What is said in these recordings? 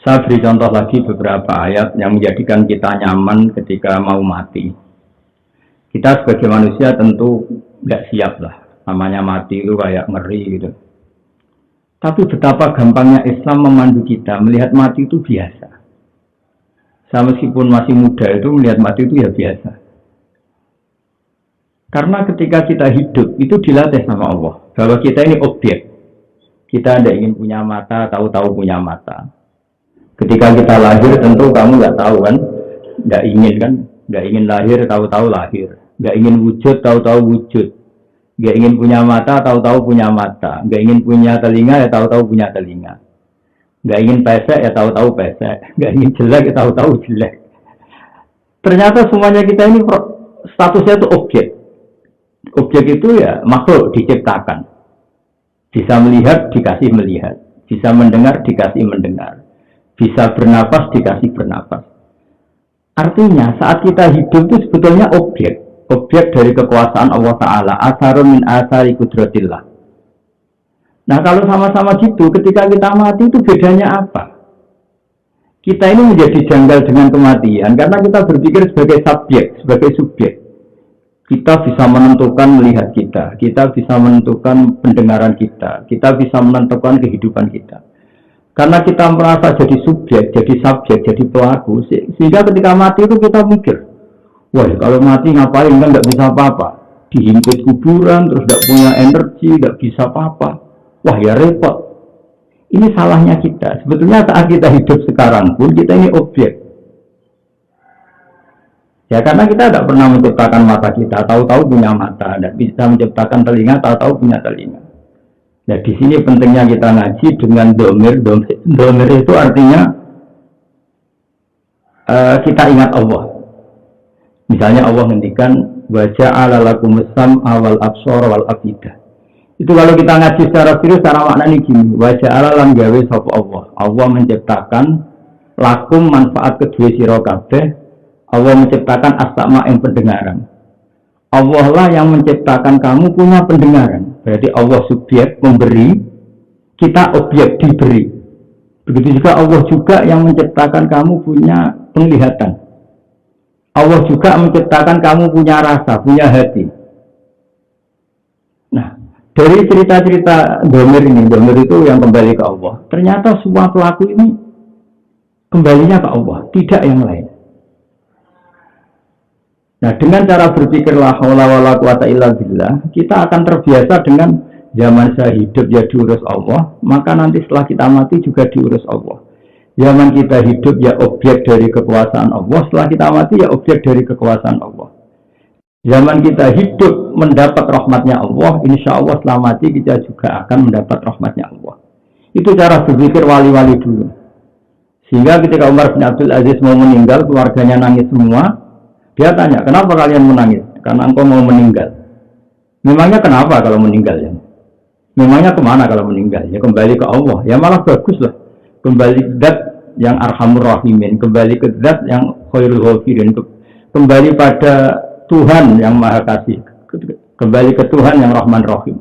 Saya beri contoh lagi beberapa ayat yang menjadikan kita nyaman ketika mau mati. Kita sebagai manusia tentu nggak siap lah. Namanya mati itu kayak ngeri gitu. Tapi betapa gampangnya Islam memandu kita melihat mati itu biasa. Saya meskipun masih muda itu melihat mati itu ya biasa. Karena ketika kita hidup itu dilatih sama Allah. Bahwa kita ini objek. Kita tidak ingin punya mata, tahu-tahu punya mata. Ketika kita lahir tentu kamu nggak tahu kan, nggak ingin kan, nggak ingin lahir tahu-tahu lahir, nggak ingin wujud tahu-tahu wujud, nggak ingin punya mata tahu-tahu punya mata, nggak ingin punya telinga ya tahu-tahu punya telinga, nggak ingin pesek ya tahu-tahu pesek, nggak ingin jelek ya tahu-tahu jelek. Ternyata semuanya kita ini statusnya itu objek. Objek itu ya makhluk diciptakan, bisa melihat dikasih melihat, bisa mendengar dikasih mendengar. Bisa bernapas dikasih bernapas. Artinya saat kita hidup itu sebetulnya objek dari kekuasaan Allah Ta'ala, asarun min asari kudratillah. Nah kalau sama-sama gitu, ketika kita mati itu bedanya apa? Kita ini menjadi janggal dengan kematian karena kita berpikir sebagai subjek, sebagai subjek. Kita bisa menentukan melihat kita bisa menentukan pendengaran kita bisa menentukan kehidupan kita. Karena kita merasa jadi subjek, jadi subjek, jadi pelaku, sehingga ketika mati itu kita mikir, wah kalau mati ngapain kan nggak bisa apa-apa, dihimpit kuburan, terus nggak punya energi, nggak bisa apa-apa, wah ya repot. Ini salahnya kita. Sebetulnya saat kita hidup sekarang pun kita ini objek. Ya karena kita tidak pernah menciptakan mata kita, tahu-tahu punya mata, tidak bisa menciptakan telinga, tahu-tahu punya telinga. Nah di sini pentingnya kita ngaji dengan domir. Domir itu artinya kita ingat Allah. Misalnya Allah ngendikan wajah alalakum sam awal absor wal afidah. Itu kalau kita ngaji secara serius, secara makna ini gini. Wajah alalam gawe sapa Allah. Allah menciptakan lakum manfaat kedua sira kabeh. Allah menciptakan as-sama yang pendengaran. Allah lah yang menciptakan kamu punya pendengaran. Berarti Allah subjek memberi, kita objek diberi. Begitu juga Allah juga yang menciptakan kamu punya penglihatan. Allah juga menciptakan kamu punya rasa, punya hati. Nah, dari cerita-cerita domir itu yang kembali ke Allah. Ternyata semua pelaku ini kembalinya ke Allah, tidak yang lain. Nah, dengan cara berpikir la haula wala quwata illa billah, kita akan terbiasa dengan zaman saya hidup ya diurus Allah, maka nanti setelah kita mati juga diurus Allah. Zaman kita hidup ya objek dari kekuasaan Allah, setelah kita mati ya objek dari kekuasaan Allah. Zaman kita hidup mendapat rahmatnya Allah, insya Allah setelah mati kita juga akan mendapat rahmatnya Allah. Itu cara berpikir wali-wali dulu. Sehingga ketika Umar bin Abdul Aziz mau meninggal, keluarganya nangis semua. Dia tanya, kenapa kalian menangis? Karena engkau mau meninggal. Memangnya kenapa kalau meninggal ya? Memangnya kemana kalau meninggal? Ya kembali ke Allah. Ya malah bagus lah. Kembali ke zat yang arhamur rahimin. Kembali ke zat yang khairul ghafirin. Kembali pada Tuhan yang maha kasih. Kembali ke Tuhan yang rahman rahim.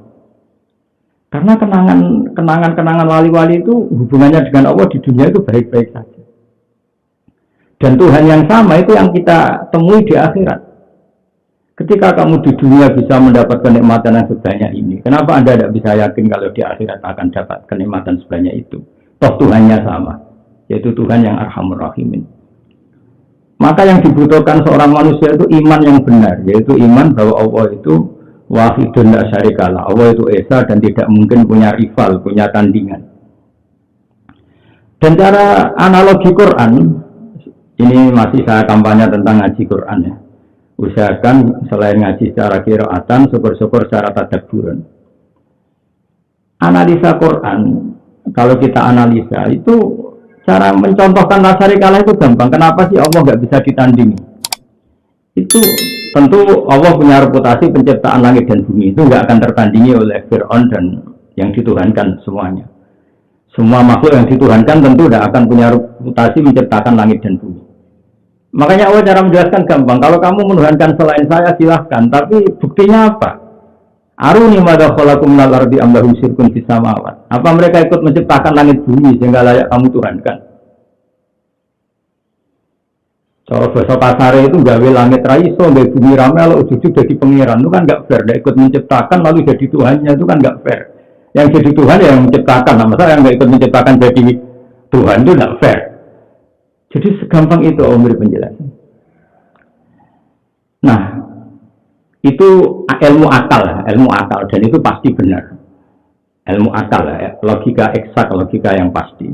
Karena kenangan wali-wali itu hubungannya dengan Allah di dunia itu baik-baik saja. Dan Tuhan yang sama itu yang kita temui di akhirat. Ketika kamu di dunia bisa mendapat kenikmatan yang sebanyak ini, kenapa Anda tidak bisa yakin kalau di akhirat akan dapat kenikmatan sebanyak itu? Toh Tuhannya sama, yaitu Tuhan yang arhamur rahimin. Maka yang dibutuhkan seorang manusia itu iman yang benar, yaitu iman bahwa Allah itu wahidun la syarikalah. Allah itu esa dan tidak mungkin punya rival, punya tandingan. Dan cara analogi Quran, ini masih saya kampanye tentang ngaji Quran ya. Usahakan selain ngaji secara qiraatan, syukur-syukur secara tadabburan. Analisa Quran, kalau kita analisa itu cara mencontohkan la syarikalah itu gampang. Kenapa sih Allah nggak bisa ditandingi? Itu tentu Allah punya reputasi penciptaan langit dan bumi itu nggak akan tertandingi oleh Fir'aun dan yang dituhankan semuanya. Semua makhluk yang dituhankan tentu tidak akan punya reputasi menciptakan langit dan bumi. Makanya Allah cara menjelaskan gampang. Kalau kamu menuhankan selain saya silahkan, tapi buktinya apa? Aruni madza khalaqum minal ardi am lahum syirkun fis samawat. Apa mereka ikut menciptakan langit bumi sehingga layak kamu tuhankan? Cara bahasa pasare itu gawe langit ra iso, gawe bumi rame kalau ujug jadi pangeran itu kan nggak fair. Nggak ikut menciptakan lalu jadi Tuhannya itu kan nggak fair. Yang jadi Tuhan yang menciptakan, nah masa yang nggak ikut menciptakan jadi Tuhan itu nggak fair. Jadi segampang itu memberi penjelasan. Nah, itu ilmu akal dan itu pasti benar. Ilmu akal ya, logika eksak, logika yang pasti.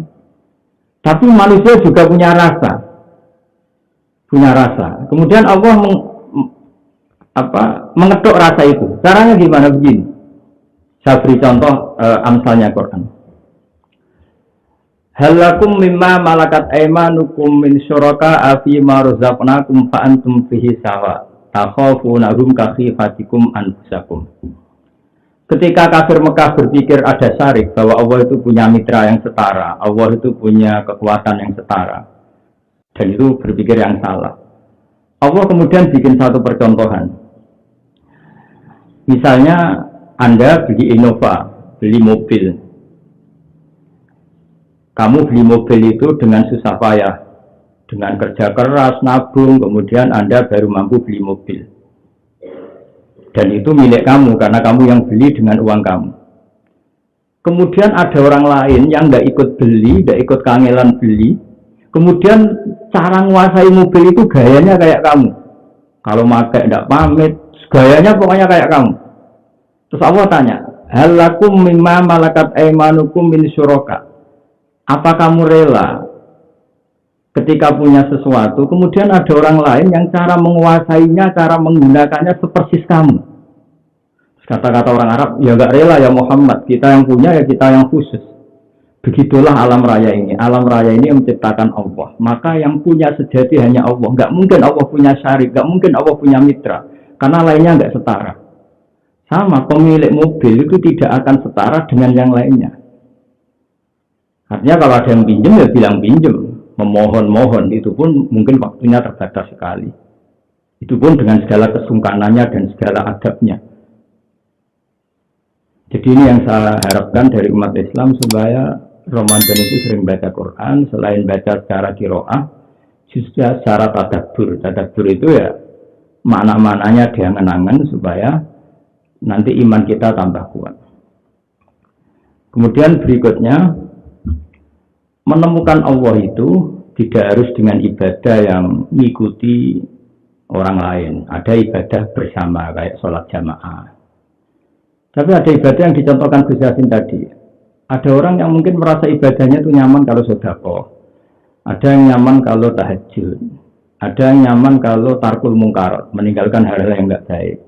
Tapi manusia juga punya rasa. Kemudian Allah mengetuk rasa itu. Caranya gimana begini? Saya beri contoh amsalnya Quran. Halakum mimma malakat aimanukum min syuraka fi ma razaqnakum fa antum fihi sawa. Takhafunahum ka khifatikum anfusakum. Ketika kafir Mekah berpikir ada syarik bahwa Allah itu punya mitra yang setara, Allah itu punya kekuatan yang setara. Dan itu berpikir yang salah. Allah kemudian bikin satu percontohan. Misalnya Anda beli Innova, beli mobil. Kamu beli mobil itu dengan susah payah, dengan kerja keras, nabung, kemudian Anda baru mampu beli mobil. Dan itu milik kamu, karena kamu yang beli dengan uang kamu. Kemudian ada orang lain yang nggak ikut beli, nggak ikut kangelan beli. Kemudian cara menguasai mobil itu gayanya kayak kamu. Kalau pakai nggak pamit, gayanya pokoknya kayak kamu. Terus Allah tanya, halakum mimma malakat aimanukum min syuraka. Apa kamu rela ketika punya sesuatu, kemudian ada orang lain yang cara menguasainya, cara menggunakannya sepersis kamu? Kata-kata orang Arab, ya gak rela ya Muhammad, kita yang punya ya kita yang khusus. Begitulah alam raya ini. Alam raya ini yang menciptakan Allah. Maka yang punya sejati hanya Allah. Gak mungkin Allah punya syarik, gak mungkin Allah punya mitra. Karena lainnya gak setara. Sama, pemilik mobil itu tidak akan setara dengan yang lainnya. Artinya kalau ada yang pinjam ya bilang pinjam. Memohon-mohon itu pun mungkin waktunya terbatas sekali. Itu pun dengan segala kesungkanannya dan segala adabnya. Jadi ini yang saya harapkan dari umat Islam supaya Ramadan itu sering baca Quran, selain baca secara qiraah, juga secara tadabbur. Tadabbur itu ya makna-maknanya diangan-angan supaya nanti iman kita tambah kuat. Kemudian berikutnya, menemukan Allah itu tidak harus dengan ibadah yang mengikuti orang lain. Ada ibadah bersama kayak sholat jamaah. Tapi ada ibadah yang dicontohkan Gus Yassin tadi. Ada orang yang mungkin merasa ibadahnya itu nyaman kalau sedekah. Ada yang nyaman kalau tahajud. Ada yang nyaman kalau tarkul mungkarat, meninggalkan hal-hal yang enggak baik.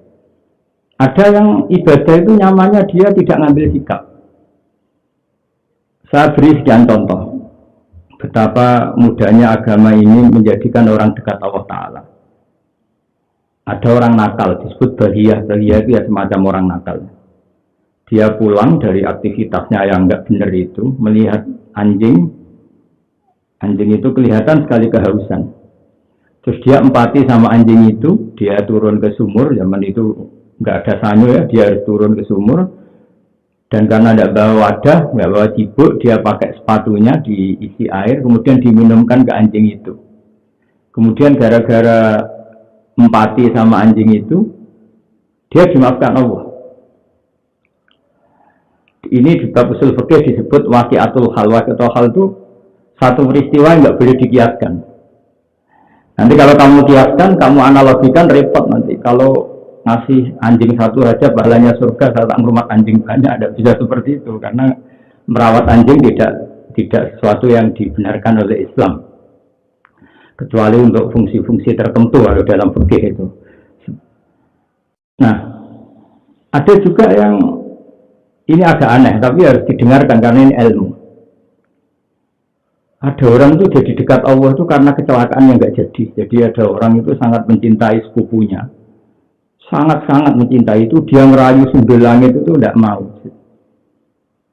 Ada yang ibadah itu nyamannya dia tidak ngambil sikap. Saya beri sekian contoh. Betapa mudahnya agama ini menjadikan orang dekat Allah Ta'ala. Ada orang nakal, disebut bahiyah. Bahiyah itu ya semacam orang nakal. Dia pulang dari aktivitasnya yang enggak benar itu, melihat anjing. Anjing itu kelihatan sekali kehausan. Terus dia empati sama anjing itu, dia turun ke sumur, zaman itu enggak ada sanyo ya, dia harus turun ke sumur. Dan karena tidak bawa wadah, tidak bawa cibuk, dia pakai sepatunya diisi air, kemudian diminumkan ke anjing itu. Kemudian gara-gara empati sama anjing itu, dia dimaafkan Allah. Ini di bab usul fikih disebut waqi'atul hal. Waqi'atul hal itu satu peristiwa yang nggak boleh dikiaskan. Nanti kalau kamu kiaskan, kamu analogikan repot nanti. Kalau ngasih anjing satu aja pahalanya surga, saya tak ngurmat anjing banyak, ada bisa seperti itu karena merawat anjing tidak sesuatu yang dibenarkan oleh Islam kecuali untuk fungsi-fungsi tertentu dalam fikih itu. Nah, ada juga yang ini agak aneh tapi harus didengarkan karena ini ilmu. Ada orang itu jadi dekat Allah itu karena kecelakaan yang nggak jadi. Jadi ada orang itu sangat mencintai sepupunya. Sangat-sangat mencintai itu, dia merayu sumber langit itu tidak mau.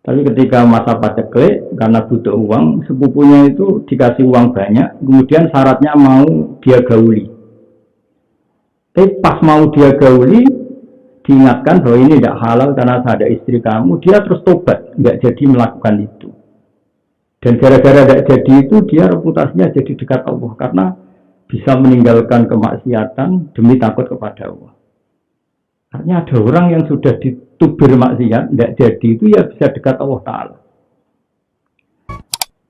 Tapi ketika masa paceklik, karena butuh uang, sepupunya itu dikasih uang banyak, kemudian syaratnya mau dia gauli. Tapi pas mau dia gauli, diingatkan bahwa ini tidak halal karena ada istri kamu, dia terus tobat, nggak jadi melakukan itu. Dan gara-gara nggak jadi itu, dia reputasinya jadi dekat Allah, karena bisa meninggalkan kemaksiatan demi takut kepada Allah. Artinya ada orang yang sudah ditubir maksiat, tidak jadi itu ya bisa dekat Allah Ta'ala.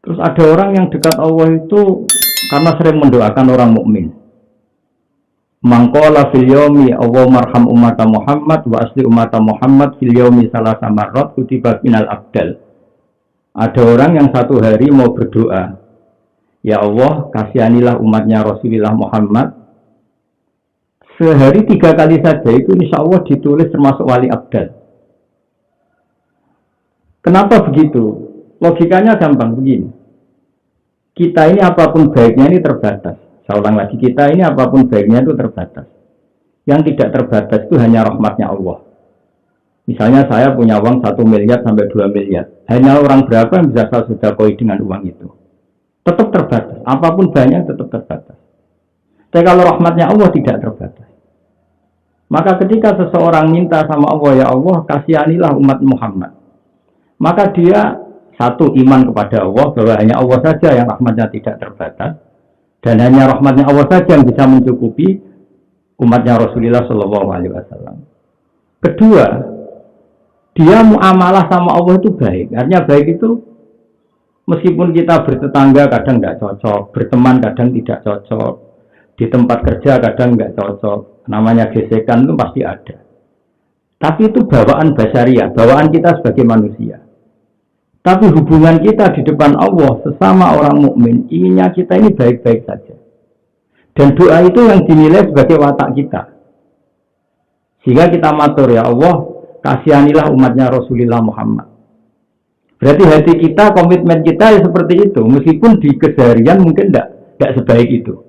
Terus ada orang yang dekat Allah itu karena sering mendoakan orang mukmin. Mangkola fil yaumi Allah marham umat Muhammad wa asli umat Muhammad fil yaumi salasa marrat kutiba minal abdal. Ada orang yang satu hari mau berdoa, ya Allah kasihanilah umatnya Rasulullah Muhammad. Sehari 3 kali saja itu insya Allah ditulis termasuk wali abdal. Kenapa begitu? Logikanya gampang begini. Kita ini apapun baiknya ini terbatas. Saya ulang lagi, kita ini apapun baiknya itu terbatas. Yang tidak terbatas itu hanya rahmatnya Allah. Misalnya saya punya uang 1 miliar sampai 2 miliar. Hanya orang berapa yang bisa saya sedekoi dengan uang itu? Tetap terbatas. Apapun banyak tetap terbatas. Tapi kalau rahmatnya Allah tidak terbatas. Maka ketika seseorang minta sama Allah, ya Allah kasihanilah umat Muhammad. Maka dia satu iman kepada Allah bahwa hanya Allah saja yang rahmatnya tidak terbatas. Dan hanya rahmatnya Allah saja yang bisa mencukupi umatnya Rasulullah SAW. Kedua, dia muamalah sama Allah itu baik. Artinya baik itu meskipun kita bertetangga kadang tidak cocok, berteman kadang tidak cocok, di tempat kerja kadang tidak cocok, namanya gesekan itu pasti ada. Tapi itu bawaan basyariah, bawaan kita sebagai manusia. Tapi hubungan kita di depan Allah sesama orang mukmin, inginnya kita ini baik-baik saja. Dan doa itu yang dinilai sebagai watak kita. Sehingga kita matur, ya Allah, kasihanilah umatnya Rasulullah Muhammad. Berarti hati kita, komitmen kita ya seperti itu. Meskipun di keseharian mungkin tidak sebaik itu.